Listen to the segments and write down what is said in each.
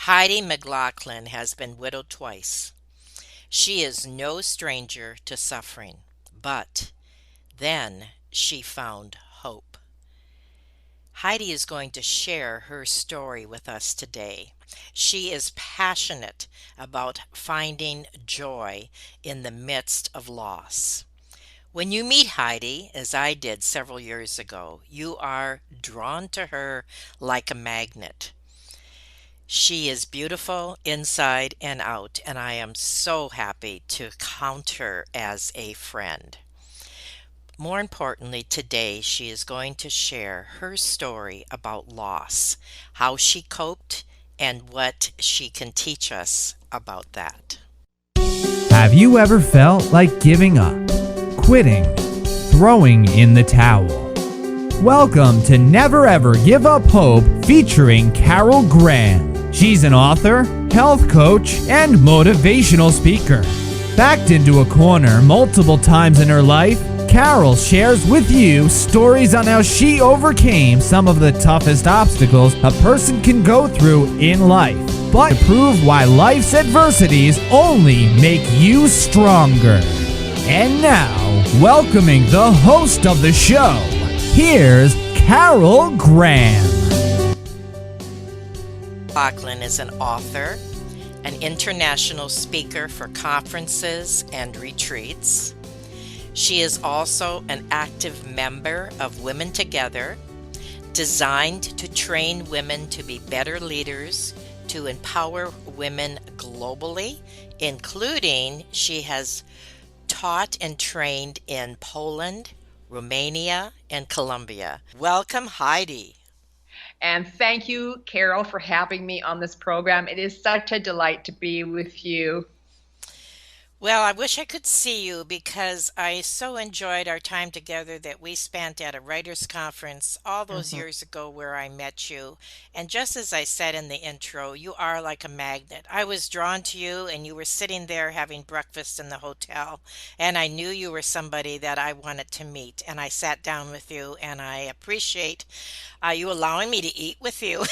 Heidi McLaughlin has been widowed twice. She is no stranger to suffering, but then she found hope. Heidi is going to share her story with us today. She is passionate about finding joy in the midst of loss. When you meet Heidi, as I did several years ago, you are drawn to her like a magnet. She is beautiful inside and out, and I am so happy to count her as a friend. More importantly, today she is going to share her story about loss, how she coped, and what she can teach us about that. Have you ever felt like giving up, quitting, throwing in the towel? Welcome to Never Ever Give Up Hope featuring Carol Graham. She's an author, health coach, and motivational speaker. Backed into a corner multiple times in her life, Carol shares with you stories on how she overcame some of the toughest obstacles a person can go through in life, but to prove why life's adversities only make you stronger. And now, welcoming the host of the show, here's Carol Graham. McLaughlin is an author, an international speaker for conferences and retreats. She is also an active member of Women Together, designed to train women to be better leaders, to empower women globally, including she has taught and trained in Poland, Romania, and Colombia. Welcome, Heidi. And thank you, Carol, for having me on this program. It is such a delight to be with you. Well, I wish I could see you because I so enjoyed our time together that we spent at a writers' conference all those Mhm. years ago where I met you. And just as I said in the intro, you are like a magnet. I was drawn to you, and you were sitting there having breakfast in the hotel, and I knew you were somebody that I wanted to meet. And I sat down with you, and I appreciate you allowing me to eat with you.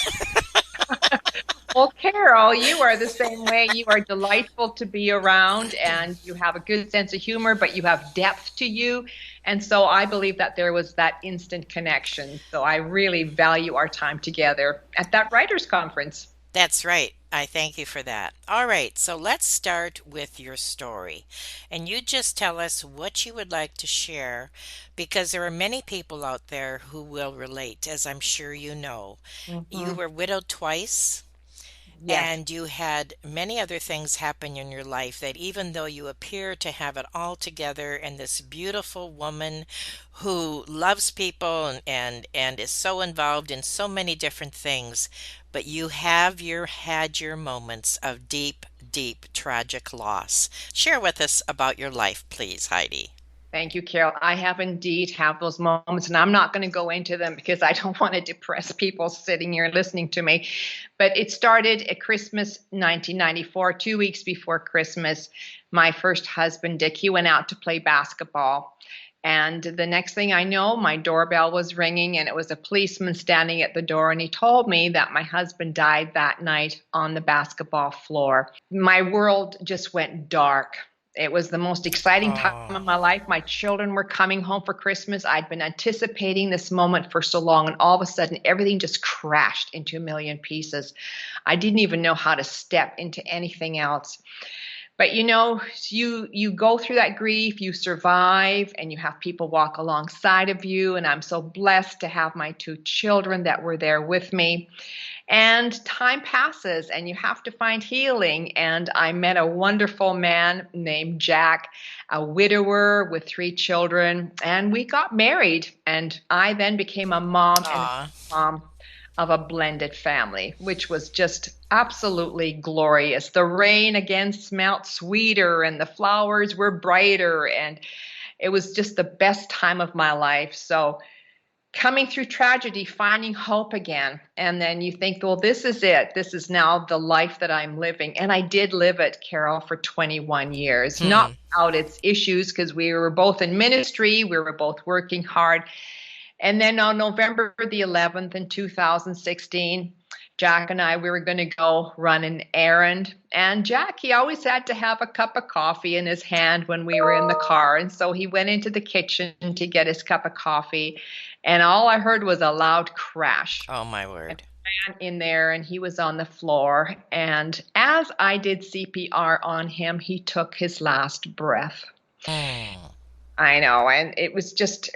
Well, Carol, you are the same way. You are delightful to be around, and you have a good sense of humor, but you have depth to you. And so I believe that there was that instant connection. So I really value our time together at that writers' conference. That's right. I thank you for that. All right, so let's start with your story. And you just tell us what you would like to share because there are many people out there who will relate, as I'm sure you know. You Mhm. were widowed twice. Yes. And you had many other things happen in your life that even though you appear to have it all together and this beautiful woman who loves people and is so involved in so many different things, but you have had your moments of deep, deep tragic loss. Share with us about your life, please, Heidi. Thank you, Carol. I have indeed have those moments, and I'm not going to go into them because I don't want to depress people sitting here listening to me. But it started at Christmas 1994, 2 weeks before Christmas. My first husband, Dick, he went out to play basketball. And the next thing I know, my doorbell was ringing, and it was a policeman standing at the door. And he told me that my husband died that night on the basketball floor. My world just went dark. It was the most exciting time Oh, of my life. My children were coming home for Christmas. I'd been anticipating this moment for so long, and all of a sudden, everything just crashed into a million pieces. I didn't even know how to step into anything else. But you go through that grief, you survive, and you have people walk alongside of you. And I'm so blessed to have my two children that were there with me. And time passes and you have to find healing. And I met a wonderful man named Jack, a widower with three children, and we got married. And I then became a mom and aw. mom of a blended family, which was just absolutely glorious. The rain again smelt sweeter and the flowers were brighter, and it was just the best time of my life. So coming through tragedy, finding hope again. And then you think, well, this is it. This is now the life that I'm living. And I did live it, Carol, for 21 years, not Hmm. without its issues, because we were both in ministry, we were both working hard. And then on November the 11th in 2016, Jack and I, we were going to go run an errand. And Jack, he always had to have a cup of coffee in his hand when we were in the car. And so he went into the kitchen to get his cup of coffee. And all I heard was a loud crash. Oh, my word. I ran in there and he was on the floor. And as I did CPR on him, he took his last breath. Mm. I know. And it was just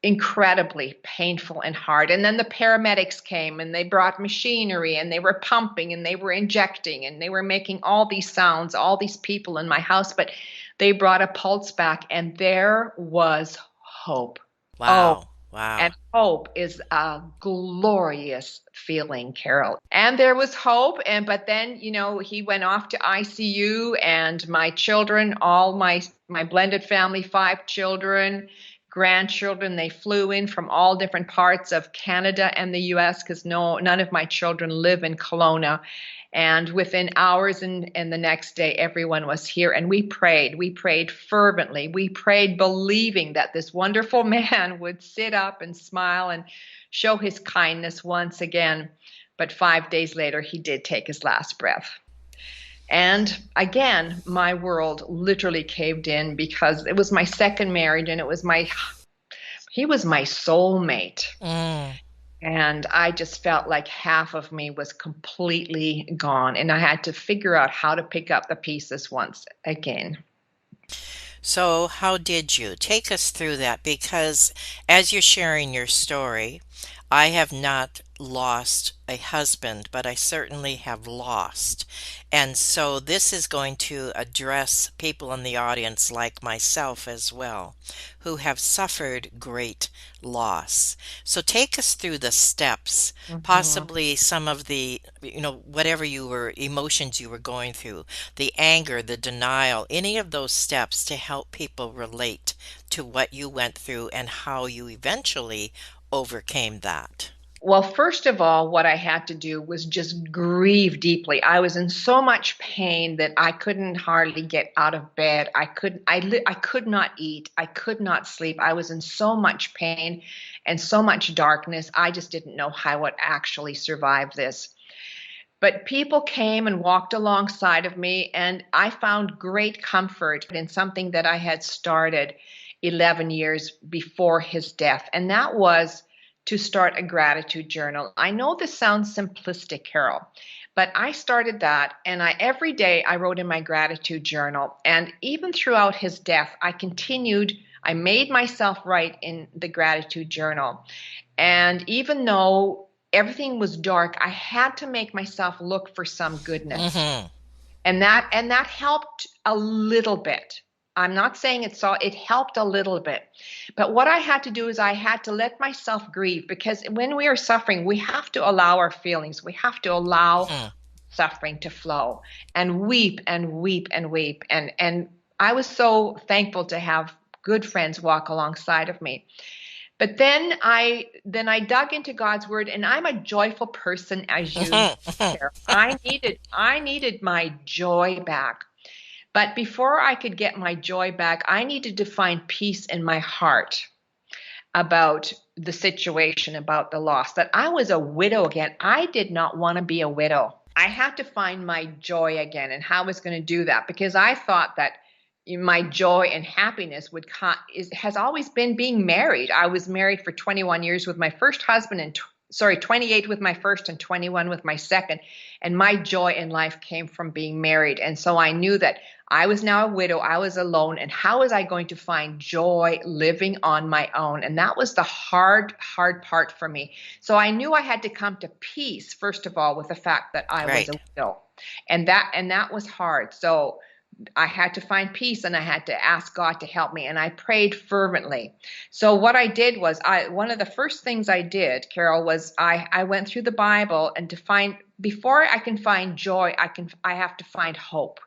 incredibly painful and hard. And then the paramedics came and they brought machinery and they were pumping and they were injecting and they were making all these sounds, all these people in my house, but they brought a pulse back and there was hope. Wow. Oh, Wow. and hope is a glorious feeling, Carol. And there was hope. But then, he went off to ICU and my children, all my blended family, 5 children, grandchildren, they flew in from all different parts of Canada and the US because none of my children live in Kelowna. And within hours and the next day, everyone was here. And we prayed fervently. We prayed believing that this wonderful man would sit up and smile and show his kindness once again. But 5 days later, he did take his last breath. And again, my world literally caved in because it was my second marriage and he was my soulmate. Mm. And I just felt like half of me was completely gone. And I had to figure out how to pick up the pieces once again. So, how did you? Take us through that because as you're sharing your story, I have not lost a husband, but I certainly have lost. And so this is going to address people in the audience like myself as well, who have suffered great loss. So take us through the steps, possibly some of the, whatever emotions you were going through, the anger, the denial, any of those steps to help people relate to what you went through and how you eventually overcame that. Well, first of all, what I had to do was just grieve deeply. I was in so much pain that I couldn't hardly get out of bed. I could not eat. I could not sleep. I was in so much pain and so much darkness. I just didn't know how I would actually survive this. But people came and walked alongside of me, and I found great comfort in something that I had started 11 years before his death, and that was to start a gratitude journal. I know this sounds simplistic, Carol, but I started that, and every day I wrote in my gratitude journal. And even throughout his death, I made myself write in the gratitude journal. And even though everything was dark, I had to make myself look for some goodness. Mm-hmm. And that helped a little bit. I'm not saying it helped a little bit. But what I had to do is I had to let myself grieve, because when we are suffering, we have to allow our feelings. We have to allow suffering to flow and weep and weep and weep. And I was so thankful to have good friends walk alongside of me. But then I dug into God's word, and I'm a joyful person, as you care. I needed my joy back. But before I could get my joy back, I needed to find peace in my heart about the situation, about the loss, that I was a widow again. I did not want to be a widow. I had to find my joy again, and how I was going to do that, because I thought that my joy and happiness has always been being married. I was married for 21 years with my first husband, and 28 with my first and 21 with my second. And my joy in life came from being married. And so I knew that I was now a widow. I was alone. And how was I going to find joy living on my own? And that was the hard part for me. So I knew I had to come to peace, first of all, with the fact that I was a widow. And that was hard. So I had to find peace, and I had to ask God to help me, and I prayed fervently. So what I did was, one of the first things I did, Carol, was I went through the Bible, and before I can find joy, I have to find hope.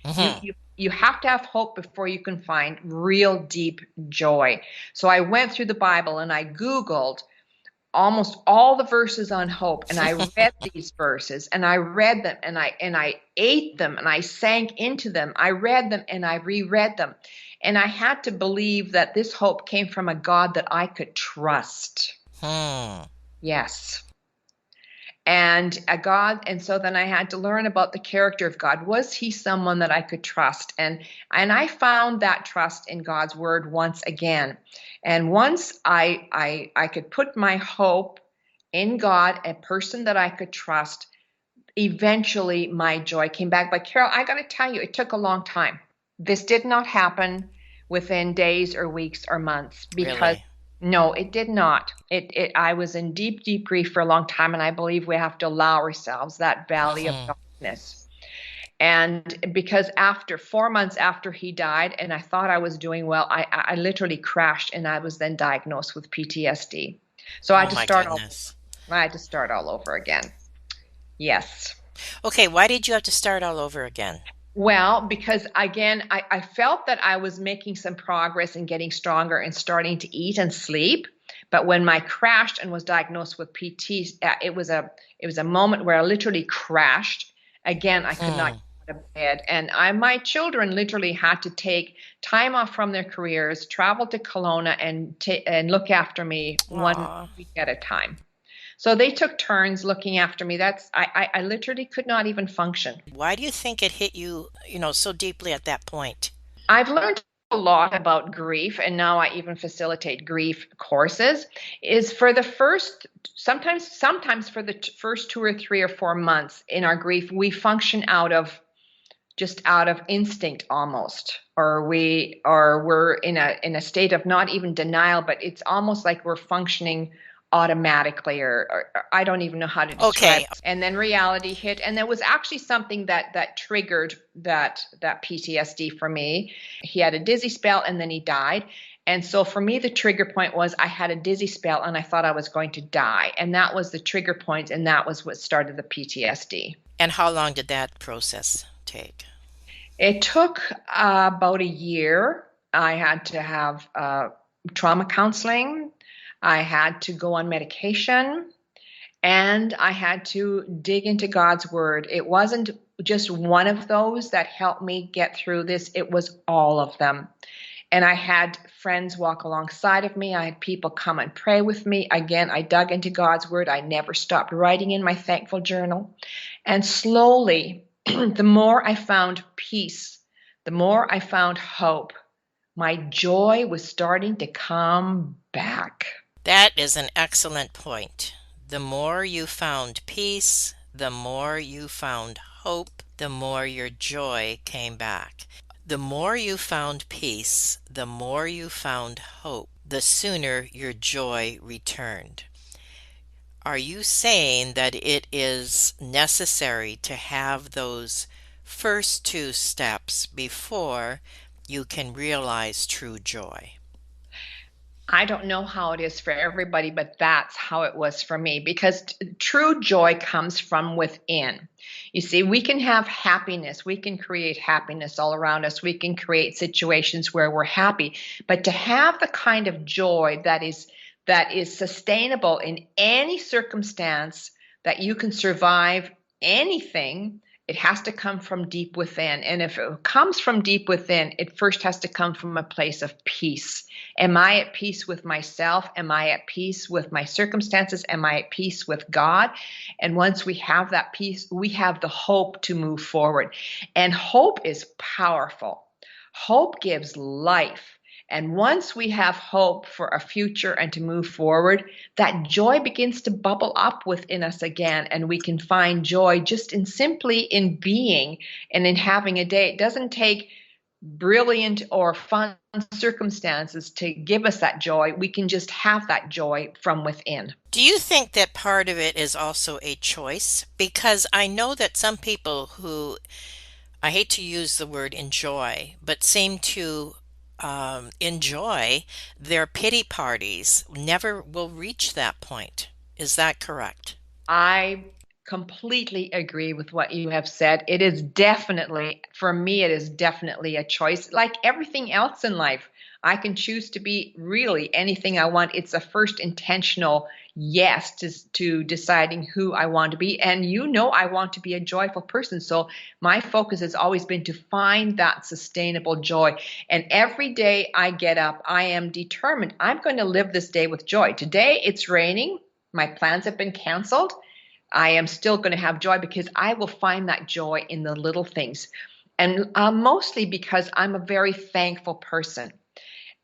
Mm-hmm. You have to have hope before you can find real deep joy. So I went through the Bible and I Googled almost all the verses on hope, and I read these verses, and I read them, and I ate them, and I sank into them. I read them and I reread them, and I had to believe that this hope came from a God that I could trust. Yes. And God, and so then I had to learn about the character of God. Was he someone that I could trust? And I found that trust in God's word once again. And once I could put my hope in God, a person that I could trust, eventually my joy came back. But Carol, I got to tell you, it took a long time. This did not happen within days or weeks or months, because Really? no, it did not. I was in deep, deep grief for a long time, and I believe we have to allow ourselves that valley of Hmm. darkness. And because after 4 months after he died, and I thought I was doing well, I literally crashed, and I was then diagnosed with PTSD. So Oh my goodness. I had to start all over again. Yes. Okay, why did you have to start all over again? Well, because again, I felt that I was making some progress and getting stronger and starting to eat and sleep. But when I crashed and was diagnosed with PT, it was a moment where I literally crashed. Again, I could not Hmm. get out of bed, and my children literally had to take time off from their careers, travel to Kelowna, and look after me one Aw. week at a time. So they took turns looking after me. I literally could not even function. Why do you think it hit you, so deeply at that point? I've learned a lot about grief, and now I even facilitate grief courses. Is for the first, sometimes for the first 2 or 3 or 4 months in our grief, we function out of instinct almost, or we're in a state of not even denial, but it's almost like we're functioning automatically, or I don't even know how to describe Okay. it. And then reality hit, and there was actually something that triggered that PTSD for me. He had a dizzy spell, and then he died. And so for me, the trigger point was I had a dizzy spell and I thought I was going to die. And that was the trigger point, and that was what started the PTSD. And how long did that process take? It took about a year. I had to have trauma counseling. I had to go on medication, and I had to dig into God's word. It wasn't just one of those that helped me get through this, it was all of them. And I had friends walk alongside of me. I had people come and pray with me. Again, I dug into God's word. I never stopped writing in my thankful journal. And slowly, the more I found peace, the more I found hope, my joy was starting to come back. That is an excellent point. The more you found peace, the more you found hope, the more your joy came back. The more you found peace, the more you found hope, the sooner your joy returned. Are you saying that it is necessary to have those first two steps before you can realize true joy? I don't know how it is for everybody, but that's how it was for me, because true joy comes from within. You see, we can have happiness. We can create happiness all around us. We can create situations where we're happy, but to have the kind of joy that is sustainable in any circumstance, that you can survive anything, it has to come from deep within. And if it comes from deep within, it first has to come from a place of peace. Am I at peace with myself? Am I at peace with my circumstances? Am I at peace with God? And once we have that peace, we have the hope to move forward. And hope is powerful. Hope gives life. And once we have hope for a future and to move forward, that joy begins to bubble up within us again. And we can find joy just simply in being and in having a day. It doesn't take brilliant or fun circumstances to give us that joy. We can just have that joy from within. Do you think that part of it is also a choice? Because I know that some people who, I hate to use the word enjoy, but seem to enjoy their pity parties never will reach that point. Is that correct? I completely agree with what you have said. It is definitely, for me, it is definitely a choice. Like everything else in life, I can choose to be really anything I want. It's a first intentional yes to deciding who I want to be. And I want to be a joyful person. So my focus has always been to find that sustainable joy. And every day I get up, I am determined I'm going to live this day with joy. Today it's raining. My plans have been canceled. I am still going to have joy because I will find that joy in the little things. And mostly because I'm a very thankful person.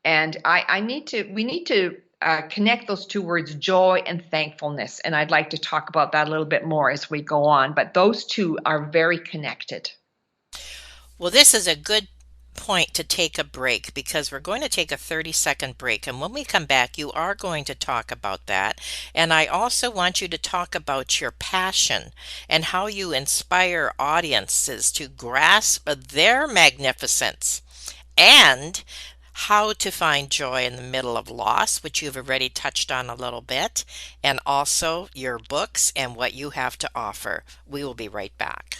And we need to connect those two words, joy and thankfulness. And I'd like to talk about that a little bit more as we go on. But those two are very connected. Well, this is a good point to take a break because we're going to take a 30-second break. And when we come back, you are going to talk about that. And I also want you to talk about your passion and how you inspire audiences to grasp their magnificence and how to find joy in the middle of loss, which you've already touched on a little bit, and also your books and what you have to offer. We will be right back.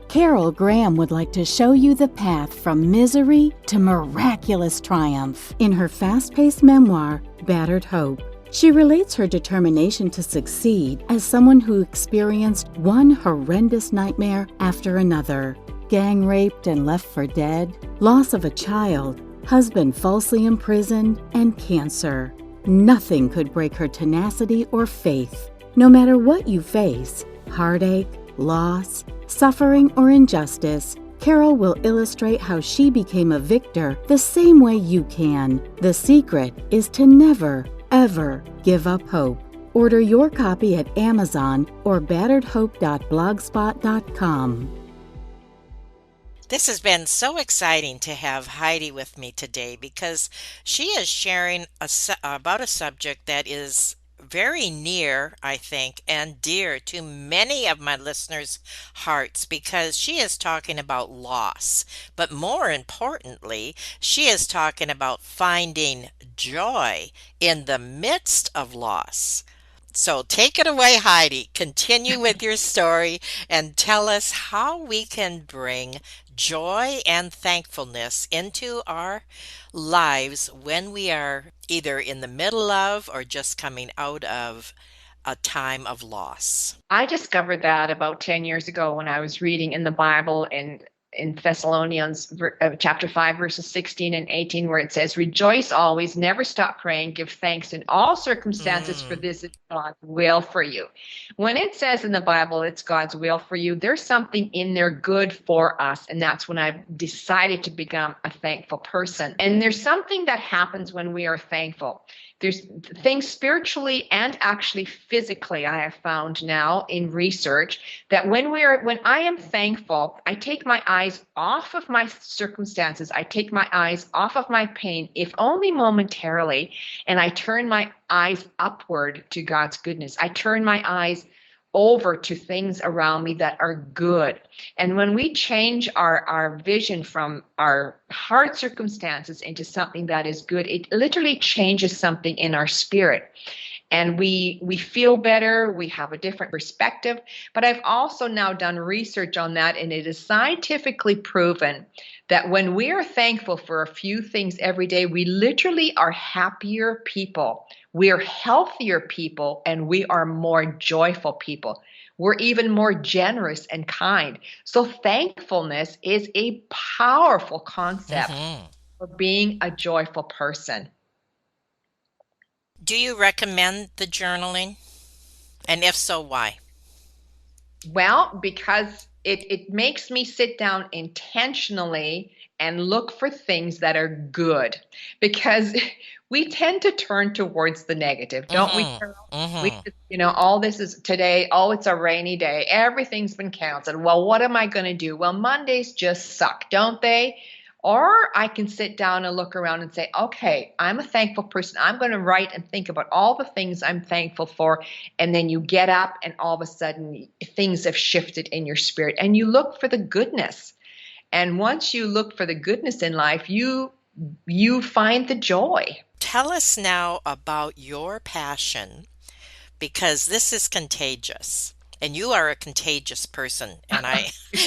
Carol Graham would like to show you the path from misery to miraculous triumph in her fast-paced memoir, Battered Hope. She relates her determination to succeed as someone who experienced one horrendous nightmare after another. Gang raped and left for dead, loss of a child, husband falsely imprisoned, and cancer. Nothing could break her tenacity or faith. No matter what you face, heartache, loss, suffering, or injustice, Carol will illustrate how she became a victor the same way you can. The secret is to never, ever give up hope. Order your copy at Amazon or batteredhope.blogspot.com. This has been so exciting to have Heidi with me today because she is sharing about a subject that is very near, I think, and dear to many of my listeners' hearts because she is talking about loss. But more importantly, she is talking about finding joy in the midst of loss. So take it away, Heidi. Continue with your story and tell us how we can bring joy and thankfulness into our lives when we are either in the middle of or just coming out of a time of loss. I discovered that about 10 years ago when I was reading in the Bible in Thessalonians chapter 5, verses 16 and 18, where it says, rejoice always, never stop praying, give thanks in all circumstances, for this is God's will for you. When it says in the Bible it's God's will for you, there's something in there good for us. And that's when I've decided to become a thankful person. And there's something that happens when we are thankful. There's things spiritually and actually physically, I have found now in research, that when I am thankful, I take my eyes off of my circumstances. I take my eyes off of my pain, if only momentarily, and I turn my eyes upward to God's goodness. I turn my eyes over to things around me that are good. And when we change our vision from our hard circumstances into something that is good, it literally changes something in our spirit. And we feel better, we have a different perspective. But I've also now done research on that, and it is scientifically proven that when we are thankful for a few things every day, we literally are happier people. We are healthier people, and we are more joyful people. We're even more generous and kind. So thankfulness is a powerful concept for being a joyful person. Do you recommend the journaling? And if so, why? Well, because it makes me sit down intentionally and look for things that are good, because we tend to turn towards the negative, don't we, Carol? All this is today. Oh, it's a rainy day. Everything's been canceled. Well, what am I going to do? Well, Mondays just suck, don't they? Or I can sit down and look around and say, okay, I'm a thankful person. I'm going to write and think about all the things I'm thankful for. And then you get up and all of a sudden things have shifted in your spirit and you look for the goodness. And once you look for the goodness in life, you find the joy. Tell us now about your passion, because this is contagious. And you are a contagious person, and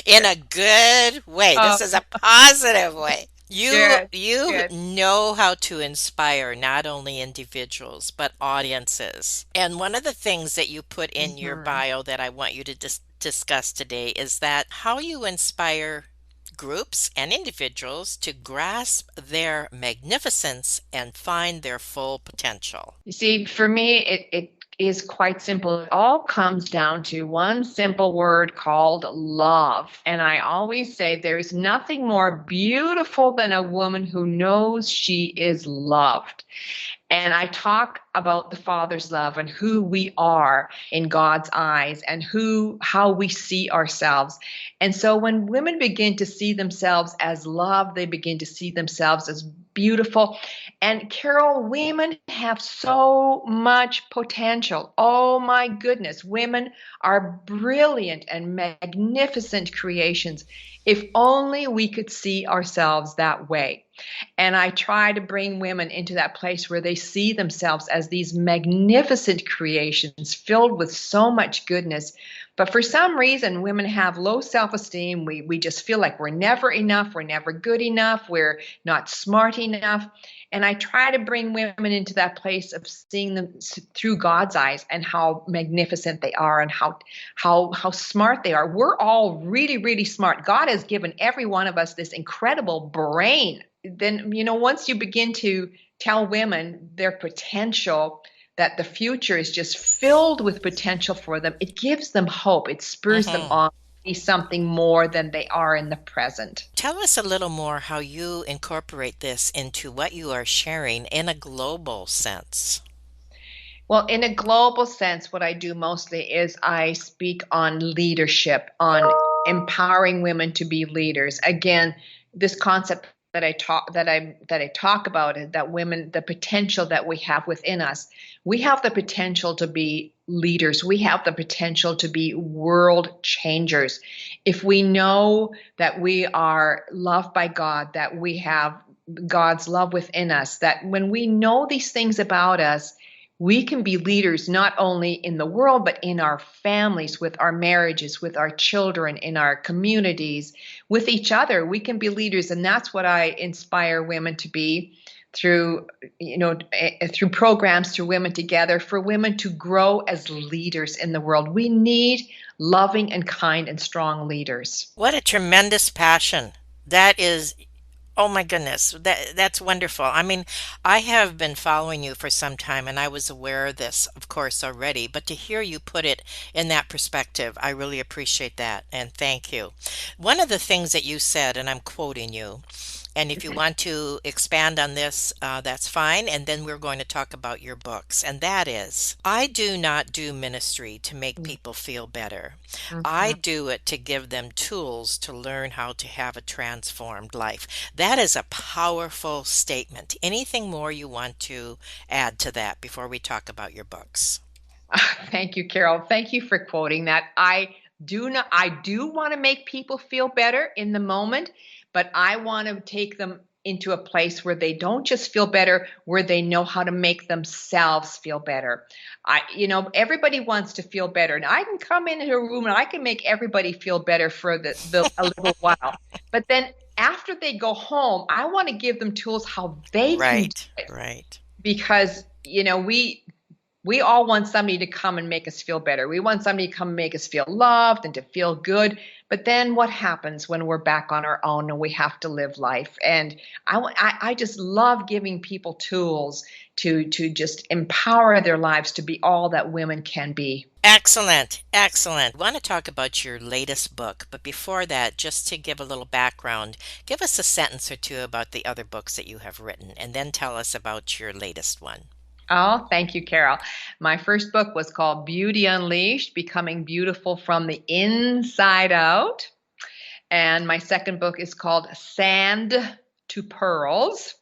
in a good way. This is a positive way. You know how to inspire not only individuals, but audiences. And one of the things that you put in your bio that I want you to discuss today is that how you inspire groups and individuals to grasp their magnificence and find their full potential. You see, for me, is quite simple. It all comes down to one simple word called love. And I always say there's nothing more beautiful than a woman who knows she is loved. And I talk about the Father's love and who we are in God's eyes and how we see ourselves. And so when women begin to see themselves as loved, they begin to see themselves as beautiful. And Carol, women have so much potential. Oh my goodness, women are brilliant and magnificent creations. If only we could see ourselves that way. And I try to bring women into that place where they see themselves as these magnificent creations filled with so much goodness. But for some reason, women have low self-esteem. We just feel like we're never enough. We're never good enough. We're not smart enough. And I try to bring women into that place of seeing them through God's eyes and how magnificent they are and how smart they are. We're all really, really smart. God has given every one of us this incredible brain. Then, once you begin to tell women their potential, that the future is just filled with potential for them, it gives them hope. It spurs them on to be something more than they are in the present. Tell us a little more how you incorporate this into what you are sharing in a global sense. Well, in a global sense, what I do mostly is I speak on leadership, on empowering women to be leaders. Again, this concept that I talk about is that women, the potential that we have within us. We have the potential to be leaders. We have the potential to be world changers. If we know that we are loved by God, that we have God's love within us, that when we know these things about us, we can be leaders not only in the world, but in our families, with our marriages, with our children, in our communities, with each other. We can be leaders. And that's what I inspire women to be through programs, through Women Together, for women to grow as leaders in the world. We need loving and kind and strong leaders. What a tremendous passion. That is, oh my goodness, that's wonderful. I mean, I have been following you for some time and I was aware of this, of course, already, but to hear you put it in that perspective, I really appreciate that and thank you. One of the things that you said, and I'm quoting you, and if you want to expand on this, that's fine. And then we're going to talk about your books. And that is, I do not do ministry to make people feel better. I do it to give them tools to learn how to have a transformed life. That is a powerful statement. Anything more you want to add to that before we talk about your books? Thank you, Carol. Thank you for quoting that. I do want to make people feel better in the moment, but I want to take them into a place where they don't just feel better, where they know how to make themselves feel better. Everybody wants to feel better, and I can come into a room and I can make everybody feel better for a little while. But then after they go home, I want to give them tools how they can do it. Right. Because, we all want somebody to come and make us feel better. We want somebody to come and make us feel loved and to feel good. But then what happens when we're back on our own and we have to live life? And I just love giving people tools to just empower their lives to be all that women can be. Excellent. Excellent. I want to talk about your latest book, but before that, just to give a little background, give us a sentence or two about the other books that you have written, and then tell us about your latest one. Oh, thank you, Carol. My first book was called Beauty Unleashed, Becoming Beautiful from the Inside Out. And my second book is called Sand to Pearls.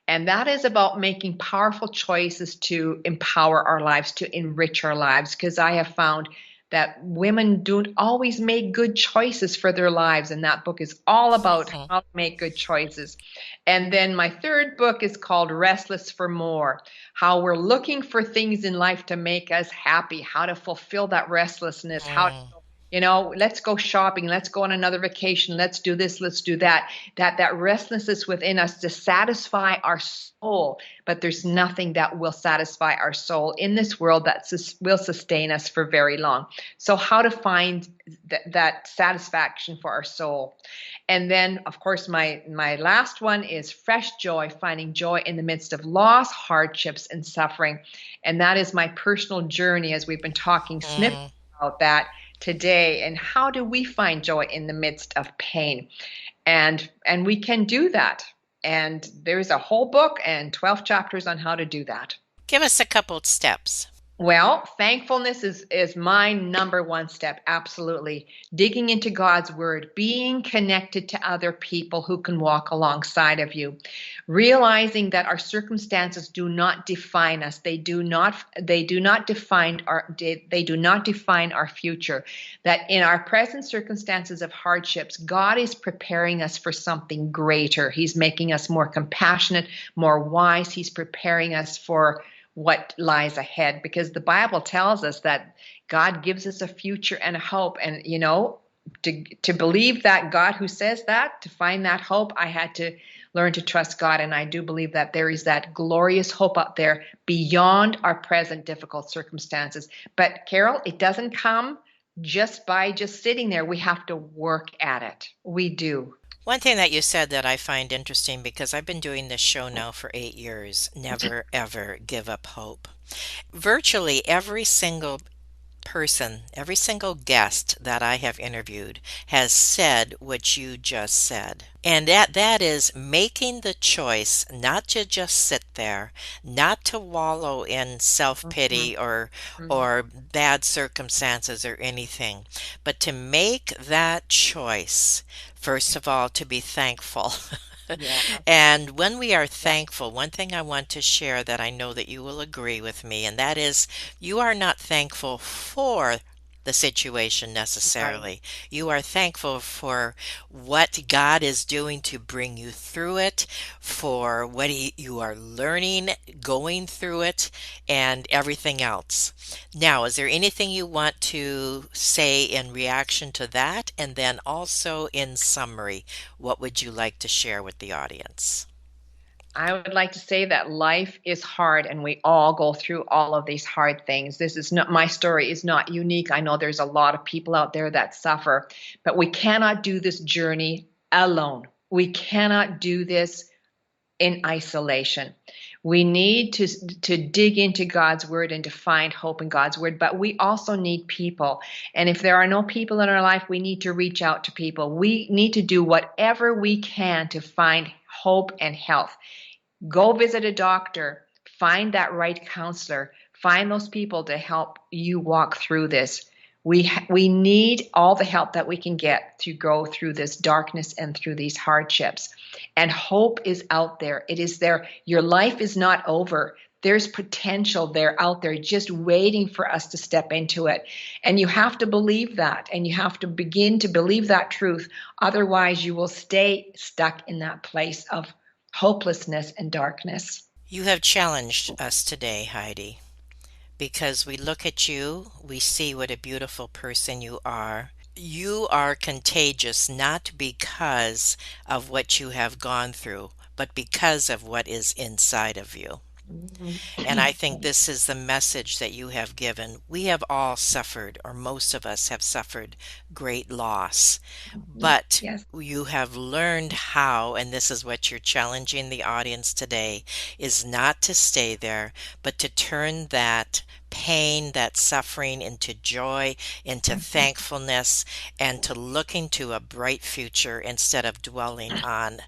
And that is about making powerful choices to empower our lives, to enrich our lives, because I have found that women don't always make good choices for their lives. And that book is all about how to make good choices. And then my third book is called Restless for More, how we're looking for things in life to make us happy, how to fulfill that restlessness, how to Let's go shopping, let's go on another vacation, let's do this, let's do that. That restlessness within us to satisfy our soul, but there's nothing that will satisfy our soul in this world that will sustain us for very long. So how to find that satisfaction for our soul? And then, of course, my last one is fresh joy, finding joy in the midst of loss, hardships, and suffering. And that is my personal journey, as we've been talking snippets about that today. And how do we find joy in the midst of pain? And we can do that. And there's a whole book and 12 chapters on how to do that. Give us a couple of steps. Well, thankfulness is my number one step. Absolutely. Digging into God's word, being connected to other people who can walk alongside of you, realizing that our circumstances do not define us. They do not define our future. That in our present circumstances of hardships, God is preparing us for something greater. He's making us more compassionate, more wise. He's preparing us for what lies ahead, because the Bible tells us that God gives us a future and a hope. And, to believe that God who says that, to find that hope, I had to learn to trust God. And I do believe that there is that glorious hope out there beyond our present difficult circumstances. But Carol, it doesn't come just by sitting there. We have to work at it. We do. One thing that you said that I find interesting, because I've been doing this show now for 8 years, never ever give up hope. Virtually every single person, every single guest that I have interviewed has said what you just said. And that is making the choice not to just sit there, not to wallow in self-pity or bad circumstances or anything, but to make that choice, first of all, to be thankful. Yeah. And when we are thankful, one thing I want to share that I know that you will agree with me, and that is you are not thankful for the situation necessarily. You are thankful for what God is doing to bring you through it, for what you are learning, going through it, and everything else. Now, is there anything you want to say in reaction to that? And then also in summary, what would you like to share with the audience? I would like to say that life is hard and we all go through all of these hard things. My story is not unique. I know there's a lot of people out there that suffer, but we cannot do this journey alone. We cannot do this in isolation. We need to dig into God's word and to find hope in God's word, but we also need people. And if there are no people in our life, we need to reach out to people. We need to do whatever we can to find hope and health. Go visit a doctor, find that right counselor, find those people to help you walk through this. We need all the help that we can get to go through this darkness and through these hardships. And hope is out there. It is there. Your life is not over. There's potential there out there just waiting for us to step into it. And you have to believe that, and you have to begin to believe that truth. Otherwise, you will stay stuck in that place of hopelessness and darkness. You have challenged us today, Heidi, because we look at you, we see what a beautiful person you are. You are contagious not because of what you have gone through, but because of what is inside of you. And I think this is the message that you have given. We have all suffered, or most of us have suffered, great loss. But Yes. you have learned how, and this is what you're challenging the audience today, is not to stay there, but to turn that pain, that suffering into joy, into thankfulness, and to look into a bright future instead of dwelling on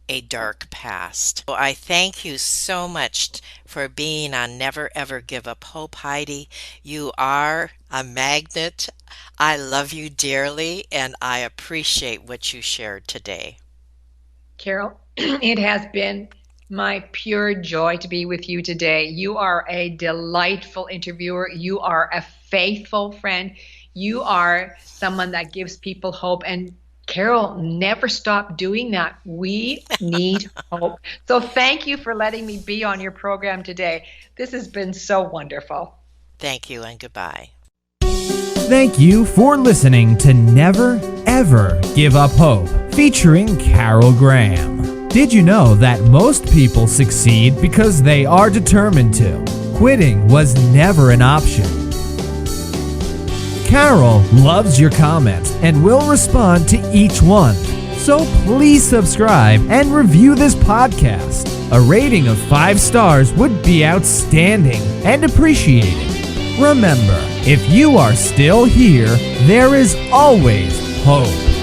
a dark past. So I thank you so much for being on Never Ever Give Up Hope, Heidi. You are a magnet. I love you dearly, and I appreciate what you shared today. Carol, it has been my pure joy to be with you today. You are a delightful interviewer. You are a faithful friend. You are someone that gives people hope. And Carol, never stop doing that. We need hope. So thank you for letting me be on your program today. This has been so wonderful. Thank you and goodbye. Thank you for listening to Never Ever Give Up Hope, featuring Carol Graham. Did you know that most people succeed because they are determined to? Quitting was never an option. Carol loves your comments and will respond to each one. So please subscribe and review this podcast. A rating of 5 stars would be outstanding and appreciated. Remember, if you are still here, there is always hope.